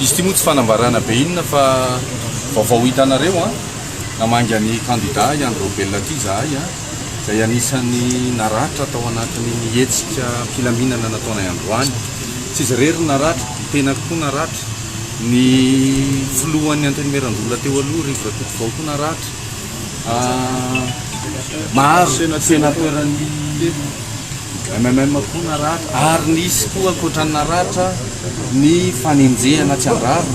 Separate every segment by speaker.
Speaker 1: Izy ty moa tsy fanambarana be inona fa vaovao hitanareo a namangy ny candidat Iandro Robel ty zahay a izay anisan'ny naratra tao anatin'ny hetsika filaminana nataona androany tsy izy rery naratra tena koa naratra ny filohan'ny Antenimierandola teo aloha Rivo Ratobivao koa naratra maro sénateurany MMM koa naratra ary nisy koa ankoatran'ny naratra ny fanenjehana tsy andraro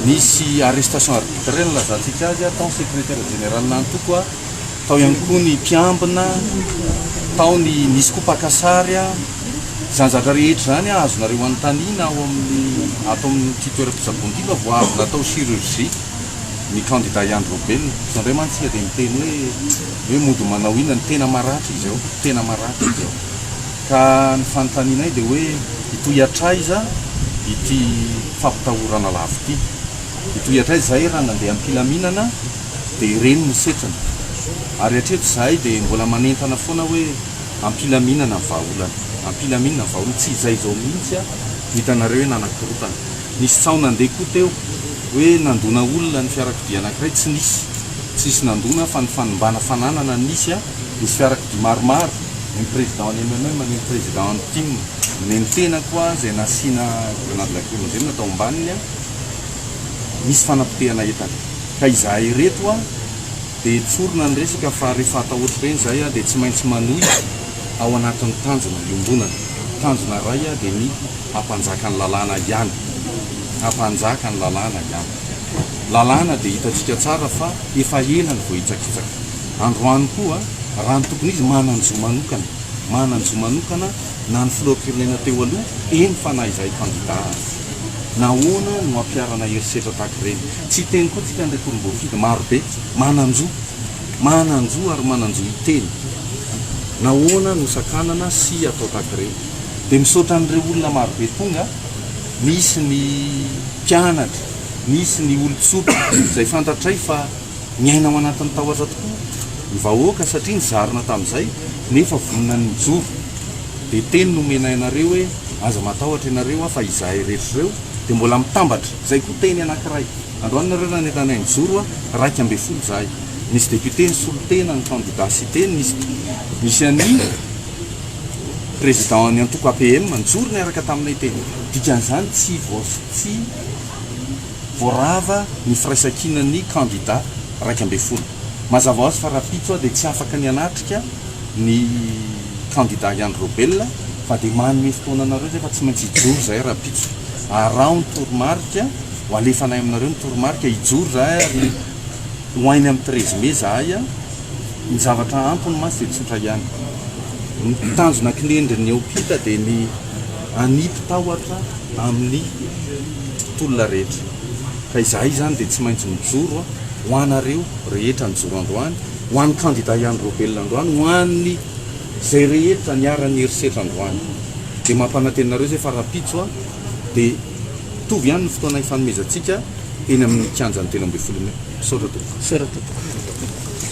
Speaker 1: nisy arrestation arbitraire lazantsika azy tao secrétaire général nantokoa tao ihany koa ny mpiambina tao ny nisy koa pakasary a zany zavatra rehetra zany azonareo anontaniana ao amin'ny ato amin'ny toeram-pitsaboan-diva vo avy natao chirurgie ny candidat Iandro Robel zandray mantsika dia miteny hoe mody manao inona ny tena maratra izy eo tena maratra izy eo ka ny fanontanianay dia hoe itohiatraiza ity fampitahorana lavo ity itohiatraiza zahay raha nandeha ampilaminana dia reny misetrana ary hatreto zahay dia mbola manentana foana hoe ampilaminana ny vahaolana ampilaminana ny vahaolana tsy izay zao mihitsy a hitanareo hoe nanakorotana nisy tsao nandeha koa teo hoe nandona olona ny fiarakodia anankiray tsy nisy nandona fa ny fanombana fananana nisy a nisy fiarakodia maromaro ny président ny MMM ny président ny team ny tena koa izay nasiana grenade lacrymogène natao ambaniny a misy fanampitehana entana ka izahay reto a dia tsorona ny resaka fa rehefa atao ohatr'ireny zay a dia tsy maintsy manohy ao anatin'ny tanjona iombonana tanjona ray a dia ny hampanjaka ny lalàna ihany hampanjaka ny lalàna ihany lalàna dia hitantsika tsara fa efa ela ny vohitsakitsaka androany koa raha ny tokony izy mananjo manokana na ny filoham-pirenena teo aloha eny fa na izay candidat nahoana no ampiarana herisetra tahaka ireny tsy teny koa tsika ndraiky olom-boafida marobe mananjo ary mananjo hiteny nahoana no sakanana sy atao tahaka ireny dia misaotra an'ireo olona marobe tonga misy ny mpianatra misy ny olon-tsotra izay fantatray fa miaina ao anatin'ny tahotra tokoa ny vahoaka satria nyzarina tamin'izay nefa vonina ny mijoro dia teny nomena ianareo hoe aza matahotra ianareo a fa izahay rehetrareo dia mbola mitambatra izay koa teny anankiray androanynareo nanentanay nijoro a 2.2 zahay nisy député ny solotena ny candidat citeny misy any président ny antoko APM nijoro niaraka taminay teny dikan'izany tsy voarava ny firaisakinany candidat 2.2 mazava azy fa raha pitso dia tsy afaka ny anatrika ny candidat Iandro Robel fa dia manome fotoananareo zay fa tsy maintsy hijoro zahay raha pitso arao ny toromarika ho alefanay aminareo ny toromarika hijoro zahay ary hoainy amin'ny 13 mai zahay a ny zavatra ampony masy dia tsotra ihany ny tanjona kilendry ny aopita dia ny anipy tahotra amin'ny tontolona rehetra ka izahay zany dia tsy maintsy mijoro ho anareo rehetra nijoro androany ho an'ny candidat Iandro Robel androany ho an'ny zay rehetra niarany herisetra androany dia mampanantenanareo zay fa rapitso a dia tovy ihany ny fotoana ifanomezantsika eny amin'ny kianjan'ny 13 Mai. Saotra tompoko.